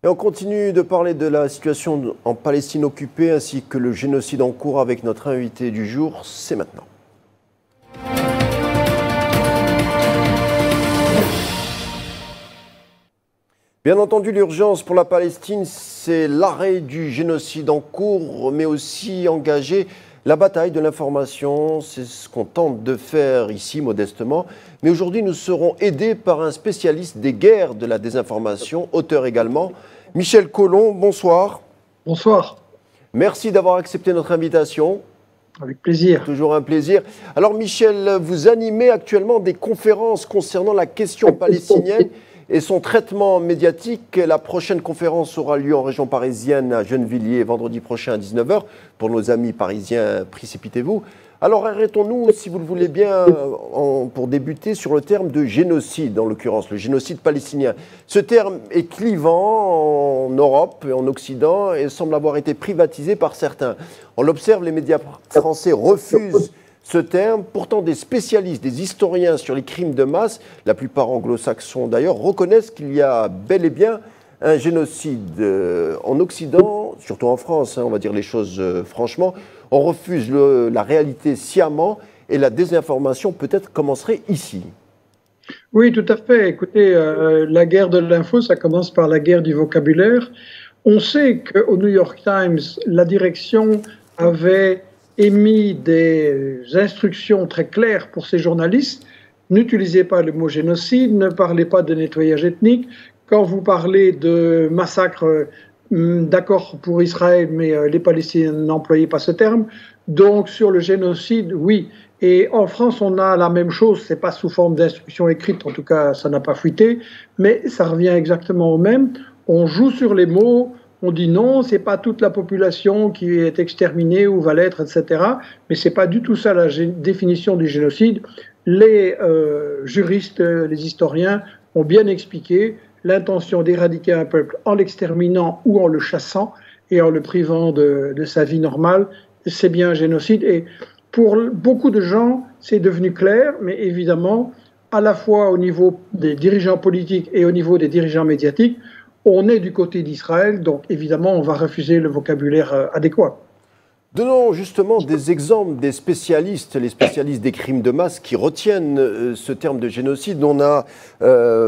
Et on continue de parler de la situation en Palestine occupée ainsi que le génocide en cours avec notre invité du jour. C'est maintenant. Bien entendu, l'urgence pour la Palestine, c'est l'arrêt du génocide en cours, mais aussi engager la bataille de l'information. C'est ce qu'on tente de faire ici, modestement. Mais aujourd'hui, nous serons aidés par un spécialiste des guerres de la désinformation, auteur également, Michel Colomb. Bonsoir. Bonsoir. Merci d'avoir accepté notre invitation. Avec plaisir. Toujours un plaisir. Alors Michel, vous animez actuellement des conférences concernant la question palestinienne et son traitement médiatique. La prochaine conférence aura lieu en région parisienne à Gennevilliers vendredi prochain à 19h. Pour nos amis parisiens, précipitez-vous. Alors arrêtons-nous, si vous le voulez bien, pour débuter, sur le terme de génocide, en l'occurrence, le génocide palestinien. Ce terme est clivant en Europe et en Occident et semble avoir été privatisé par certains. On l'observe, les médias français refusent ce terme. Pourtant, des spécialistes, des historiens sur les crimes de masse, la plupart anglo-saxons d'ailleurs, reconnaissent qu'il y a bel et bien un génocide en Occident, surtout en France, on va dire les choses franchement. On refuse la réalité sciemment et la désinformation peut-être commencerait ici. Oui, tout à fait. Écoutez, la guerre de l'info, ça commence par la guerre du vocabulaire. On sait qu'au New York Times, la direction avait émis des instructions très claires pour ses journalistes. N'utilisez pas le mot génocide, ne parlez pas de nettoyage ethnique. Quand vous parlez de massacre, d'accord pour Israël, mais les Palestiniens n'employaient pas ce terme. Donc sur le génocide, oui. Et en France, on a la même chose. C'est pas sous forme d'instruction écrite, en tout cas, ça n'a pas fuité, mais ça revient exactement au même. On joue sur les mots. On dit non, c'est pas toute la population qui est exterminée ou va l'être, etc. Mais c'est pas du tout ça la définition du génocide. Les juristes, les historiens ont bien expliqué l'intention d'éradiquer un peuple en l'exterminant ou en le chassant et en le privant de sa vie normale. C'est bien un génocide. Et pour beaucoup de gens, c'est devenu clair, mais évidemment, à la fois au niveau des dirigeants politiques et au niveau des dirigeants médiatiques, on est du côté d'Israël, donc évidemment, on va refuser le vocabulaire adéquat. Donnons justement des exemples des spécialistes, les spécialistes des crimes de masse qui retiennent ce terme de génocide. On a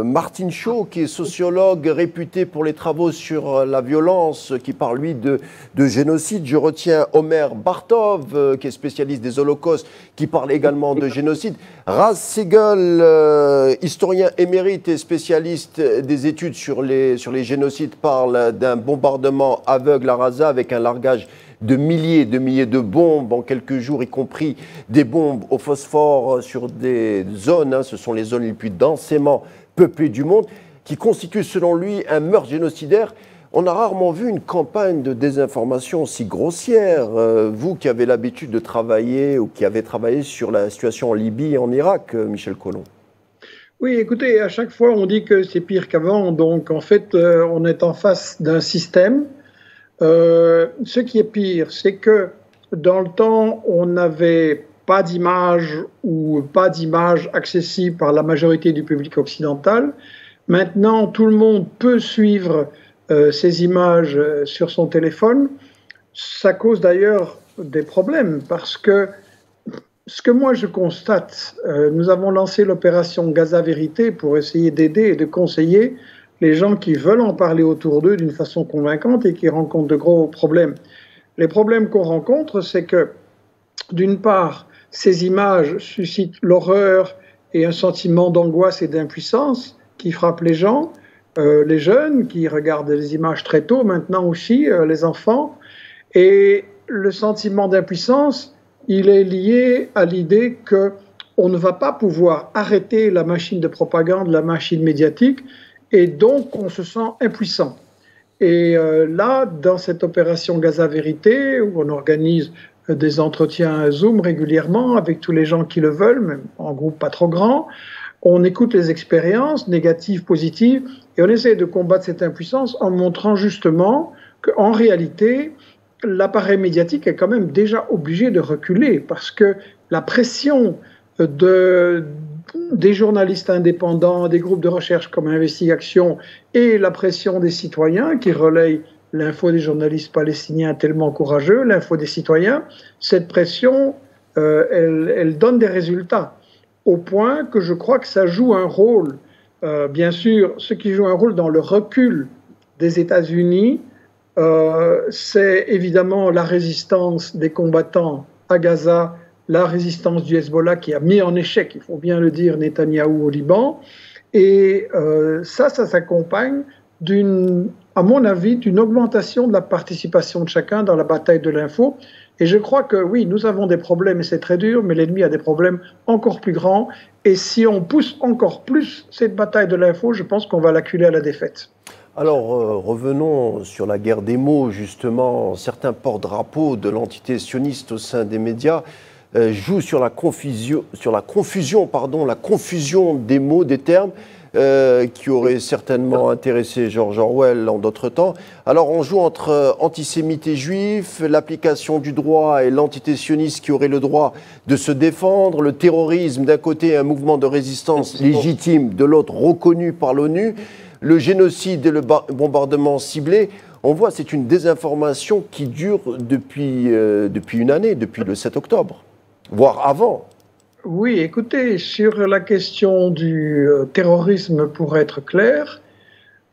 Martin Shaw, qui est sociologue réputé pour les travaux sur la violence, qui parle, lui, de génocide. Je retiens Omer Bartov, qui est spécialiste des holocaustes, qui parle également de génocide. Raz Segal, historien émérite et spécialiste des études sur les génocides, parle d'un bombardement aveugle à Gaza avec un largage de milliers de bombes en quelques jours, y compris des bombes au phosphore sur des zones, ce sont les zones les plus densément peuplées du monde, qui constituent selon lui un meurtre génocidaire. On a rarement vu une campagne de désinformation aussi grossière. Vous qui avez l'habitude de travailler ou qui avez travaillé sur la situation en Libye et en Irak, Michel Colomb. Oui, écoutez, à chaque fois on dit que c'est pire qu'avant, donc en fait on est en face d'un système. Ce qui est pire, c'est que dans le temps, on n'avait pas d'image ou pas d'image accessible par la majorité du public occidental. Maintenant, tout le monde peut suivre ces images sur son téléphone. Ça cause d'ailleurs des problèmes parce que ce que moi je constate, nous avons lancé l'opération Gaza Vérité pour essayer d'aider et de conseiller les gens qui veulent en parler autour d'eux d'une façon convaincante et qui rencontrent de gros problèmes. Les problèmes qu'on rencontre, c'est que, d'une part, ces images suscitent l'horreur et un sentiment d'angoisse et d'impuissance qui frappent les gens, les jeunes qui regardent les images très tôt, maintenant aussi, les enfants. Et le sentiment d'impuissance, il est lié à l'idée qu'on ne va pas pouvoir arrêter la machine de propagande, la machine médiatique, et donc on se sent impuissant. Et là, dans cette opération Gaza Vérité, où on organise des entretiens Zoom régulièrement avec tous les gens qui le veulent, même en groupe pas trop grand, on écoute les expériences négatives, positives, et on essaie de combattre cette impuissance en montrant justement qu'en réalité, l'appareil médiatique est quand même déjà obligé de reculer, parce que la pression des journalistes indépendants, des groupes de recherche comme Investigation et la pression des citoyens qui relayent l'info des journalistes palestiniens tellement courageux, l'info des citoyens, cette pression, elle donne des résultats. Au point que je crois que ça joue un rôle, bien sûr, ce qui joue un rôle dans le recul des États-Unis, c'est évidemment la résistance des combattants à Gaza, la résistance du Hezbollah qui a mis en échec, il faut bien le dire, Netanyahou au Liban. Et ça s'accompagne à mon avis, d'une augmentation de la participation de chacun dans la bataille de l'info. Et je crois que oui, nous avons des problèmes et c'est très dur, mais l'ennemi a des problèmes encore plus grands. Et si on pousse encore plus cette bataille de l'info, je pense qu'on va l'acculer à la défaite. Alors, revenons sur la guerre des mots, justement. Certains porte-drapeaux de l'entité sioniste au sein des médias jouent sur la confusion des mots, des termes, qui aurait certainement intéressé George Orwell en d'autres temps. Alors on joue entre antisémites et juifs, l'application du droit et l'entité sioniste qui aurait le droit de se défendre, le terrorisme d'un côté, un mouvement de résistance légitime, de l'autre reconnu par l'ONU, le génocide et le bombardement ciblé. On voit, c'est une désinformation qui dure depuis une année, depuis le 7 octobre, voire avant. Oui, écoutez, sur la question du terrorisme, pour être clair,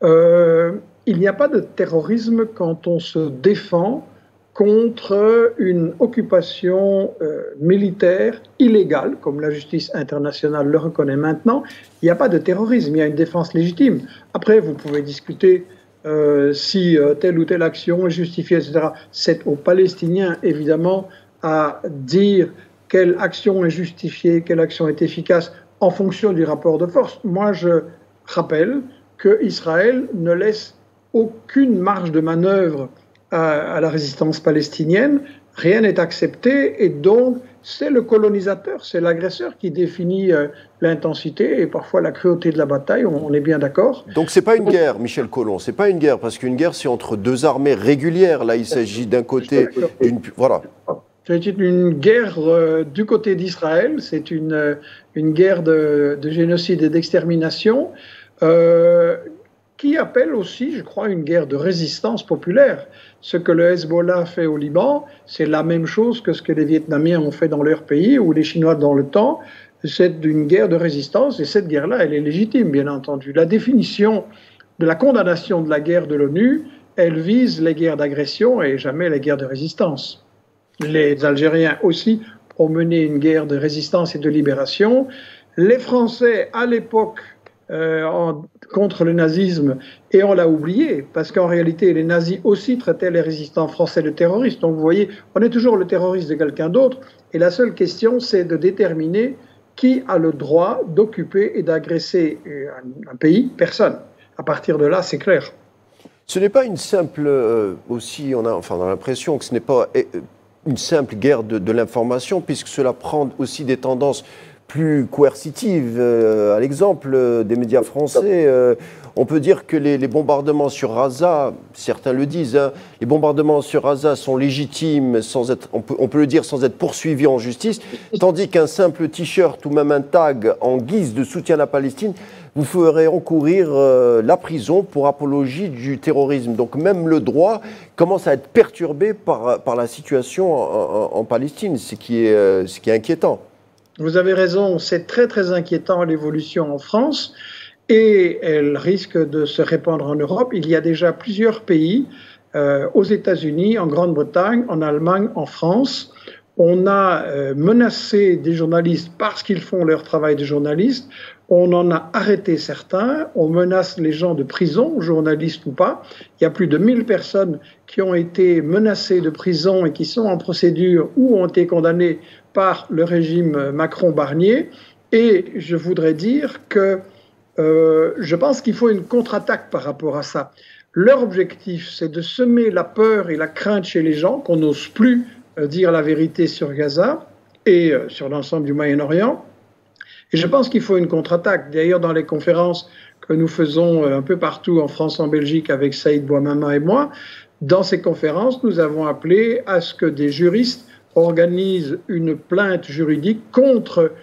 il n'y a pas de terrorisme quand on se défend contre une occupation militaire illégale, comme la justice internationale le reconnaît maintenant. Il n'y a pas de terrorisme, il y a une défense légitime. Après, vous pouvez discuter si telle ou telle action est justifiée, etc. C'est aux Palestiniens, évidemment, à dire quelle action est justifiée, quelle action est efficace en fonction du rapport de force. Moi, je rappelle qu'Israël ne laisse aucune marge de manœuvre à la résistance palestinienne. Rien n'est accepté et donc c'est le colonisateur, c'est l'agresseur qui définit l'intensité et parfois la cruauté de la bataille, on est bien d'accord. Donc c'est pas une guerre, Michel Collomb, c'est pas une guerre, parce qu'une guerre c'est entre deux armées régulières. Là il s'agit d'un côté d'une... Voilà. C'est une guerre du côté d'Israël, c'est une guerre de génocide et d'extermination qui appelle aussi, je crois, une guerre de résistance populaire. Ce que le Hezbollah fait au Liban, c'est la même chose que ce que les Vietnamiens ont fait dans leur pays ou les Chinois dans le temps. C'est une guerre de résistance et cette guerre-là, elle est légitime, bien entendu. La définition de la condamnation de la guerre de l'ONU, elle vise les guerres d'agression et jamais les guerres de résistance. Les Algériens aussi ont mené une guerre de résistance et de libération. Les Français, à l'époque, contre le nazisme, et on l'a oublié, parce qu'en réalité, les nazis aussi traitaient les résistants français de terroristes. Donc vous voyez, on est toujours le terroriste de quelqu'un d'autre, et la seule question, c'est de déterminer qui a le droit d'occuper et d'agresser un pays. Personne. À partir de là, c'est clair. Ce n'est pas une simple... aussi, on a l'impression que ce n'est pas... une simple guerre de l'information, puisque cela prend aussi des tendances plus coercitives. À l'exemple des médias français, on peut dire que les bombardements sur Gaza, certains le disent, hein, les bombardements sur Gaza sont légitimes, sans être, on peut le dire sans être poursuivis en justice, tandis qu'un simple t-shirt ou même un tag en guise de soutien à la Palestine vous ferait encourir la prison pour apologie du terrorisme. Donc même le droit commence à être perturbé par la situation en Palestine, ce qui est inquiétant. Vous avez raison, c'est très très inquiétant l'évolution en France et elle risque de se répandre en Europe. Il y a déjà plusieurs pays, aux États-Unis, en Grande-Bretagne, en Allemagne, en France. On a menacé des journalistes parce qu'ils font leur travail de journaliste. On en a arrêté certains. On menace les gens de prison, journalistes ou pas. Il y a plus de 1000 personnes qui ont été menacées de prison et qui sont en procédure ou ont été condamnées par le régime Macron-Barnier. Et je voudrais dire que je pense qu'il faut une contre-attaque par rapport à ça. Leur objectif, c'est de semer la peur et la crainte chez les gens, qu'on n'ose plus dire la vérité sur Gaza et sur l'ensemble du Moyen-Orient. Et je pense qu'il faut une contre-attaque. D'ailleurs, dans les conférences que nous faisons un peu partout en France, en Belgique, avec Saïd Bouamama et moi, dans ces conférences, nous avons appelé à ce que des juristes organisent une plainte juridique contre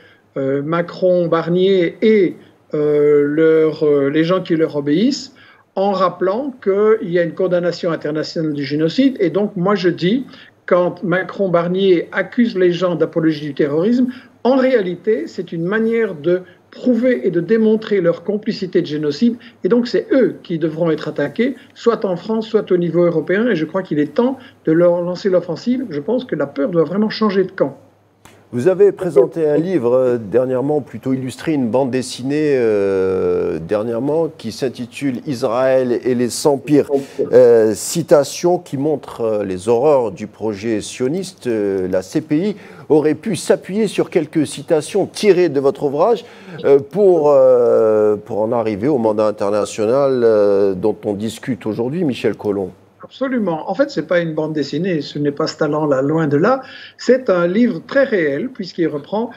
Macron, Barnier et les gens qui leur obéissent, en rappelant qu'il y a une condamnation internationale du génocide. Et donc, moi, je dis, quand Macron, Barnier accusent les gens d'apologie du terrorisme, en réalité, c'est une manière de prouver et de démontrer leur complicité de génocide. Et donc, c'est eux qui devront être attaqués, soit en France, soit au niveau européen. Et je crois qu'il est temps de leur lancer l'offensive. Je pense que la peur doit vraiment changer de camp. Vous avez présenté un livre dernièrement, plutôt illustré, une bande dessinée dernièrement, qui s'intitule Israël et les 100 pires citations, qui montre les horreurs du projet sioniste. La CPI aurait pu s'appuyer sur quelques citations tirées de votre ouvrage pour en arriver au mandat international dont on discute aujourd'hui, Michel Collomb. Absolument. En fait, ce n'est pas une bande dessinée, ce n'est pas ce talent-là, loin de là. C'est un livre très réel, puisqu'il reprend,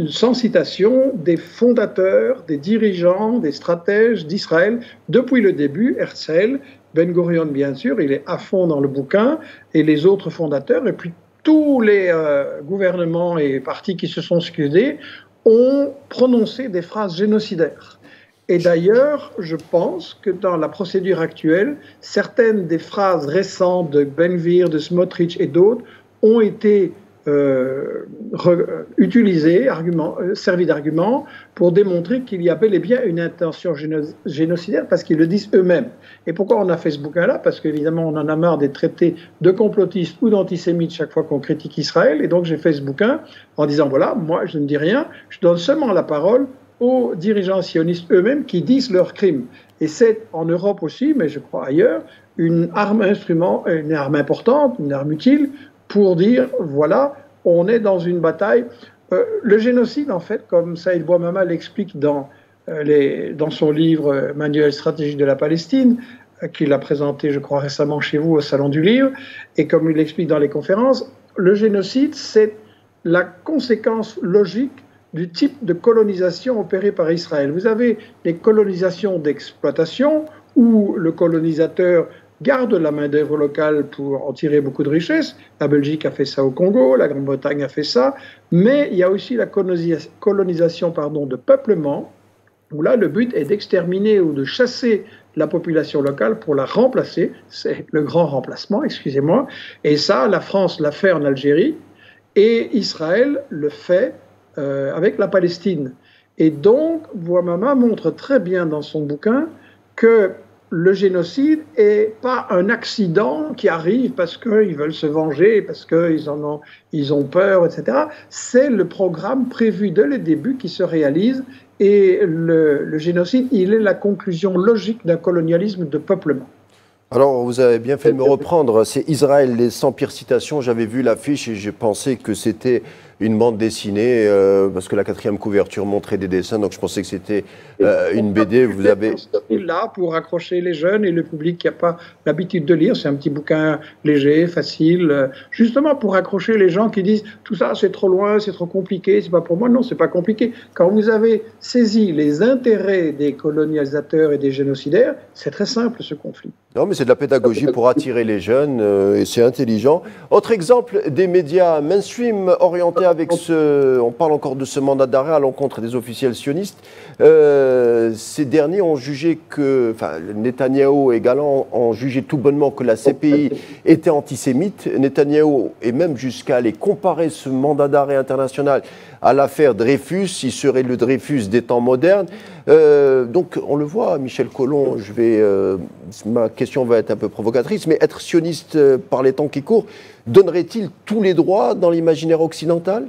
sans citation, des fondateurs, des dirigeants, des stratèges d'Israël depuis le début. Herzl, Ben Gurion, bien sûr, il est à fond dans le bouquin, et les autres fondateurs, et puis tous les gouvernements et partis qui se sont succédés ont prononcé des phrases génocidaires. Et d'ailleurs, je pense que dans la procédure actuelle, certaines des phrases récentes de Ben-Gvir, de Smotrich et d'autres ont été utilisées, servi d'argument pour démontrer qu'il y a bel et bien une intention génocidaire, parce qu'ils le disent eux-mêmes. Et pourquoi on a fait ce bouquin-là? Parce qu'évidemment, on en a marre d'être traité de complotistes ou d'antisémites chaque fois qu'on critique Israël. Et donc, j'ai fait ce bouquin en disant, voilà, moi, je ne dis rien, je donne seulement la parole aux dirigeants sionistes eux-mêmes qui disent leurs crimes. Et c'est en Europe aussi, mais je crois ailleurs, une arme importante, une arme utile pour dire, voilà, on est dans une bataille. Le génocide, en fait, comme Saïd Bouamama l'explique dans son livre Manuel stratégique de la Palestine, qu'il a présenté, je crois, récemment chez vous au Salon du Livre, et comme il l'explique dans les conférences, le génocide, c'est la conséquence logique du type de colonisation opérée par Israël. Vous avez les colonisations d'exploitation, où le colonisateur garde la main-d'œuvre locale pour en tirer beaucoup de richesses. La Belgique a fait ça au Congo, la Grande-Bretagne a fait ça, mais il y a aussi la colonisation de peuplement, où là, le but est d'exterminer ou de chasser la population locale pour la remplacer. C'est le grand remplacement, excusez-moi. Et ça, la France l'a fait en Algérie, et Israël le fait avec la Palestine. Et donc, Bouamama montre très bien dans son bouquin que le génocide n'est pas un accident qui arrive parce qu'ils veulent se venger, parce qu'ils ont peur, etc. C'est le programme prévu dès le début qui se réalise, et le génocide, il est la conclusion logique d'un colonialisme de peuplement. Alors, vous avez bien fait de me reprendre. C'est Israël, les 100 pires citations. J'avais vu l'affiche et j'ai pensé que c'était une bande dessinée, parce que la 4e couverture montrait des dessins, donc je pensais que c'était une BD. Vous avez là pour accrocher les jeunes et le public qui n'a pas l'habitude de lire. C'est un petit bouquin léger, facile, justement pour accrocher les gens qui disent tout ça c'est trop loin, c'est trop compliqué, c'est pas pour moi. Non, c'est pas compliqué. Quand vous avez saisi les intérêts des colonisateurs et des génocidaires, c'est très simple ce conflit. Non, mais c'est de la pédagogie pour attirer les jeunes et c'est intelligent. Autre exemple, des médias mainstream orientés avec on parle encore de ce mandat d'arrêt à l'encontre des officiels sionistes. Ces derniers ont jugé Netanyahou et Galland ont jugé tout bonnement que la CPI était antisémite. Netanyahou est même jusqu'à aller comparer ce mandat d'arrêt international à l'affaire Dreyfus. Il serait le Dreyfus des temps modernes. Donc on le voit, Michel Collomb, ma question va être un peu provocatrice, mais être sioniste par les temps qui courent, donnerait-il tous les droits dans l'imaginaire occidental ?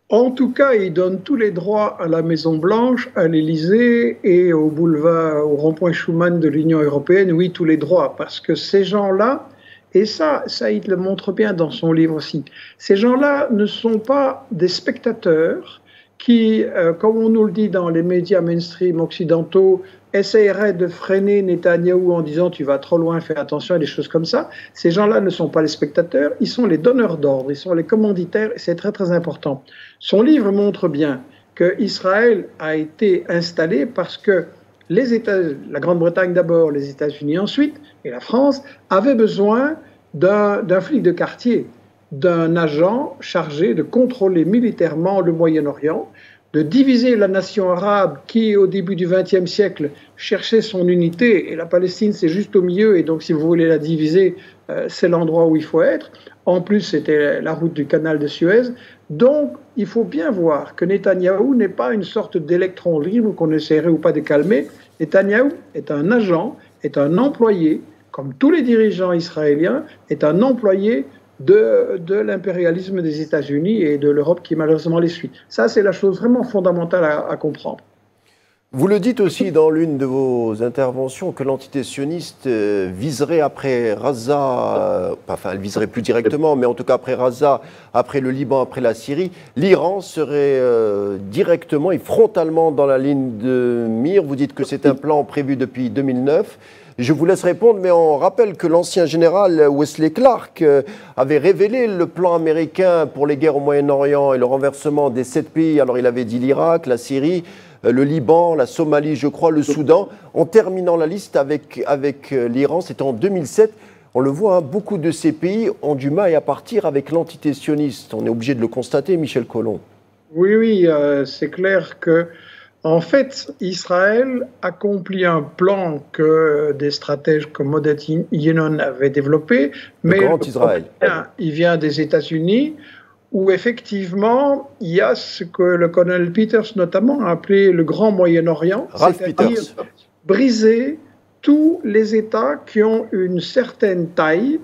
En tout cas, il donne tous les droits à la Maison-Blanche, à l'Élysée et au boulevard, au rond-point Schuman de l'Union européenne, oui, tous les droits, parce que ces gens-là, et ça, Saïd le montre bien dans son livre aussi, ces gens-là ne sont pas des spectateurs qui, comme on nous le dit dans les médias mainstream occidentaux, essaieraient de freiner Netanyahou en disant « tu vas trop loin, fais attention » et des choses comme ça. Ces gens-là ne sont pas les spectateurs, ils sont les donneurs d'ordre, ils sont les commanditaires, et c'est très très important. Son livre montre bien qu'Israël a été installé parce que la Grande-Bretagne d'abord, les États-Unis ensuite, et la France, avaient besoin d'un flic de quartier. d'un agent chargé de contrôler militairement le Moyen-Orient, de diviser la nation arabe qui, au début du XXe siècle, cherchait son unité, et la Palestine, c'est juste au milieu, et donc si vous voulez la diviser, c'est l'endroit où il faut être. En plus, c'était la route du canal de Suez. Donc, il faut bien voir que Netanyahou n'est pas une sorte d'électron libre qu'on essaierait ou pas de calmer. Netanyahou est un agent, est un employé, comme tous les dirigeants israéliens, est un employé de l'impérialisme des États-Unis et de l'Europe qui malheureusement les suit. Ça, c'est la chose vraiment fondamentale à comprendre. Vous le dites aussi dans l'une de vos interventions que l'entité sioniste viserait après Gaza, enfin elle viserait plus directement, mais en tout cas après Gaza, après le Liban, après la Syrie, l'Iran serait directement et frontalement dans la ligne de mire. Vous dites que c'est un plan prévu depuis 2009. Je vous laisse répondre, mais on rappelle que l'ancien général Wesley Clark avait révélé le plan américain pour les guerres au Moyen-Orient et le renversement des 7 pays. Alors il avait dit l'Irak, la Syrie, le Liban, la Somalie, je crois, le Soudan, en terminant la liste avec l'Iran, c'était en 2007. On le voit, hein, beaucoup de ces pays ont du mal à partir avec l'entité sioniste. On est obligé de le constater, Michel Colomb. Oui, c'est clair que, en fait, Israël accomplit un plan que des stratèges comme Moded Yinon avaient développé, mais le Grand Israël. Il vient des États-Unis, où effectivement, il y a ce que le colonel Peters notamment a appelé le Grand Moyen-Orient, c'est-à-dire briser tous les États qui ont une certaine taille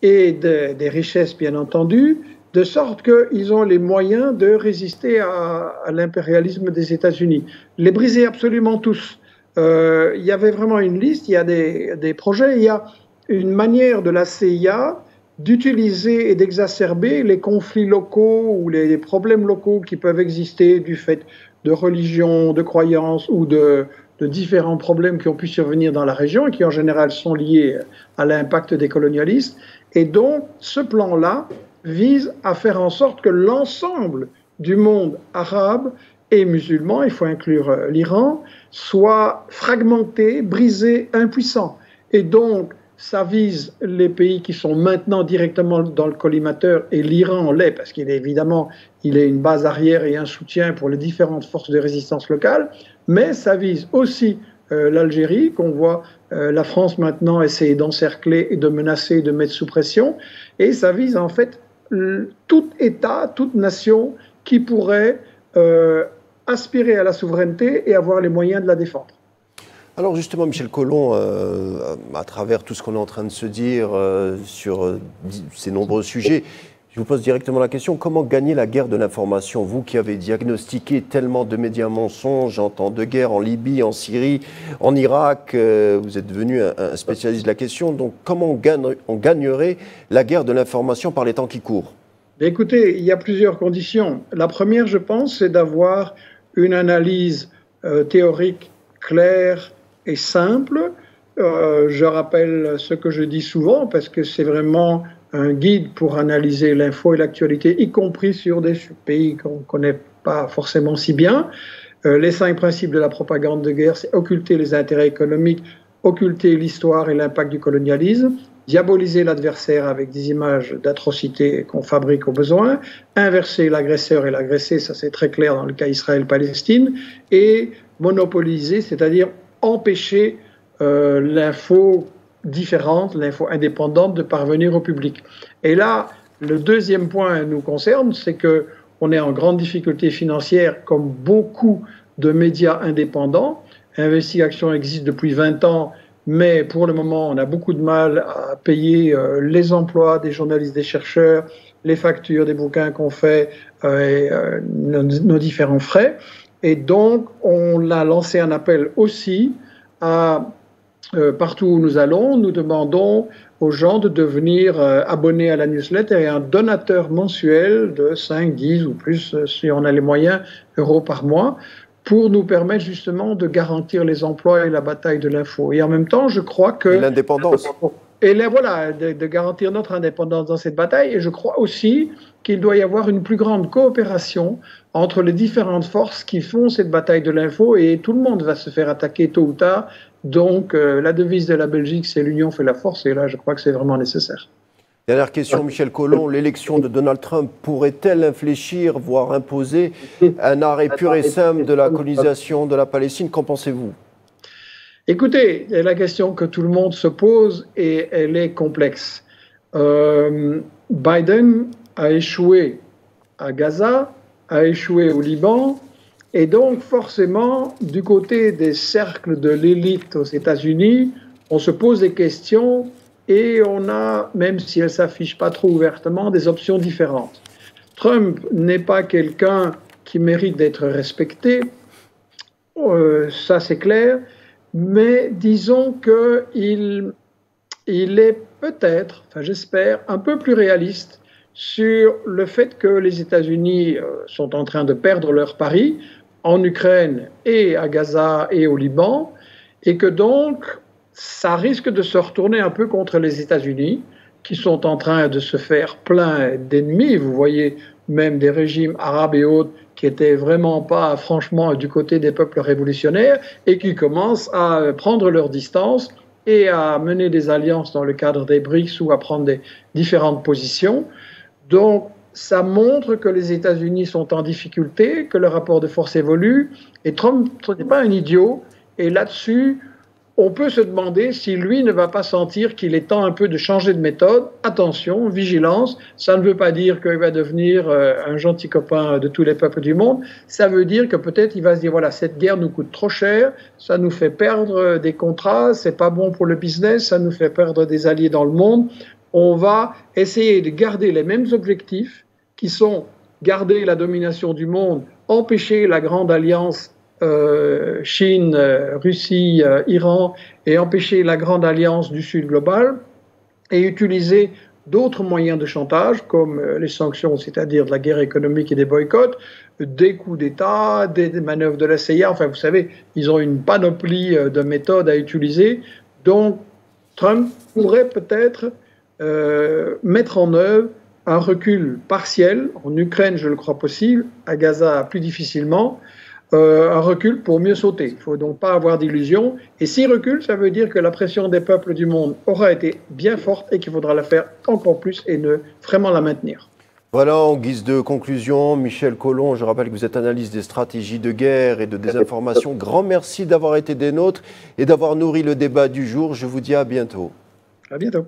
et des richesses, bien entendu, de sorte qu'ils ont les moyens de résister à l'impérialisme des États-Unis. Les briser absolument tous. Il y avait vraiment une liste, il y a des projets, il y a une manière de la CIA d'utiliser et d'exacerber les conflits locaux ou les problèmes locaux qui peuvent exister du fait de religion, de croyances ou de différents problèmes qui ont pu survenir dans la région et qui en général sont liés à l'impact des colonialistes. Et donc, ce plan-là vise à faire en sorte que l'ensemble du monde arabe et musulman, il faut inclure l'Iran, soit fragmenté, brisé, impuissant. Et donc, ça vise les pays qui sont maintenant directement dans le collimateur, et l'Iran l'est, parce qu'il est évidemment il est une base arrière et un soutien pour les différentes forces de résistance locales, mais ça vise aussi l'Algérie, qu'on voit la France maintenant essayer d'encercler et de menacer, de mettre sous pression, et ça vise en fait tout État, toute nation qui pourrait aspirer à la souveraineté et avoir les moyens de la défendre. Alors justement, Michel Colomb, à travers tout ce qu'on est en train de se dire sur ces nombreux sujets, je vous pose directement la question, comment gagner la guerre de l'information? Vous qui avez diagnostiqué tellement de médias mensonges en temps de guerre, en Libye, en Syrie, en Irak, vous êtes devenu un spécialiste de la question, donc comment on gagnerait la guerre de l'information par les temps qui courent? Écoutez, il y a plusieurs conditions. La première, je pense, c'est d'avoir une analyse théorique claire et simple. Je rappelle ce que je dis souvent parce que c'est vraiment un guide pour analyser l'info et l'actualité, y compris sur des pays qu'on ne connaît pas forcément si bien. Les 5 principes de la propagande de guerre, c'est occulter les intérêts économiques, occulter l'histoire et l'impact du colonialisme, diaboliser l'adversaire avec des images d'atrocités qu'on fabrique au besoin, inverser l'agresseur et l'agressé, ça c'est très clair dans le cas Israël-Palestine, et monopoliser, c'est-à-dire empêcher l'info différente, l'info indépendante de parvenir au public. Et là, le deuxième point nous concerne, c'est qu'on est en grande difficulté financière comme beaucoup de médias indépendants. Investigation existe depuis 20 ans, mais pour le moment, on a beaucoup de mal à payer les emplois des journalistes, des chercheurs, les factures des bouquins qu'on fait et nos différents frais. Et donc, on a lancé un appel aussi à partout où nous allons, nous demandons aux gens de devenir abonnés à la newsletter et un donateur mensuel de 5, 10 ou plus, si on a les moyens, euros par mois, pour nous permettre justement de garantir les emplois et la bataille de l'info. Et en même temps, je crois que... Et l'indépendance. Et là, voilà, de garantir notre indépendance dans cette bataille. Et je crois aussi qu'il doit y avoir une plus grande coopération entre les différentes forces qui font cette bataille de l'info, et tout le monde va se faire attaquer tôt ou tard. Donc, la devise de la Belgique, c'est l'union fait la force, et là, je crois que c'est vraiment nécessaire. Dernière question, Michel Collomb. L'élection de Donald Trump pourrait-elle infléchir, voire imposer un arrêt pur et simple de la colonisation de la Palestine? Qu'en pensez-vous? Écoutez, c'est la question que tout le monde se pose et elle est complexe. Biden a échoué à Gaza, a échoué au Liban, et donc forcément, du côté des cercles de l'élite aux États-Unis, on se pose des questions et on a, même si elles ne s'affichent pas trop ouvertement, des options différentes. Trump n'est pas quelqu'un qui mérite d'être respecté, ça c'est clair, mais disons qu'il est peut-être, enfin j'espère, un peu plus réaliste sur le fait que les États-Unis sont en train de perdre leur pari en Ukraine et à Gaza et au Liban, et que donc ça risque de se retourner un peu contre les États-Unis, qui sont en train de se faire plein d'ennemis. Vous voyez même des régimes arabes et autres qui n'étaient vraiment pas franchement du côté des peuples révolutionnaires et qui commencent à prendre leur distance et à mener des alliances dans le cadre des BRICS ou à prendre des différentes positions. Donc, ça montre que les États-Unis sont en difficulté, que le rapport de force évolue, et Trump n'est pas un idiot, et là-dessus, on peut se demander si lui ne va pas sentir qu'il est temps un peu de changer de méthode. Attention, vigilance, ça ne veut pas dire qu'il va devenir un gentil copain de tous les peuples du monde, ça veut dire que peut-être il va se dire, voilà, cette guerre nous coûte trop cher, ça nous fait perdre des contrats, c'est pas bon pour le business, ça nous fait perdre des alliés dans le monde, on va essayer de garder les mêmes objectifs qui sont garder la domination du monde, empêcher la grande alliance Chine, Russie, Iran et empêcher la grande alliance du Sud global et utiliser d'autres moyens de chantage comme les sanctions, c'est-à-dire de la guerre économique et des boycotts, des coups d'État, des manœuvres de la CIA. Enfin, vous savez, ils ont une panoplie de méthodes à utiliser. Donc, Trump pourrait peut-être mettre en œuvre un recul partiel. En Ukraine, je le crois possible, à Gaza, plus difficilement. Un recul pour mieux sauter. Il ne faut donc pas avoir d'illusions. Et s'il recule, ça veut dire que la pression des peuples du monde aura été bien forte et qu'il faudra la faire encore plus et vraiment la maintenir. Voilà, en guise de conclusion, Michel Collomb, je rappelle que vous êtes analyste des stratégies de guerre et de désinformation. Grand merci d'avoir été des nôtres et d'avoir nourri le débat du jour. Je vous dis à bientôt. À bientôt.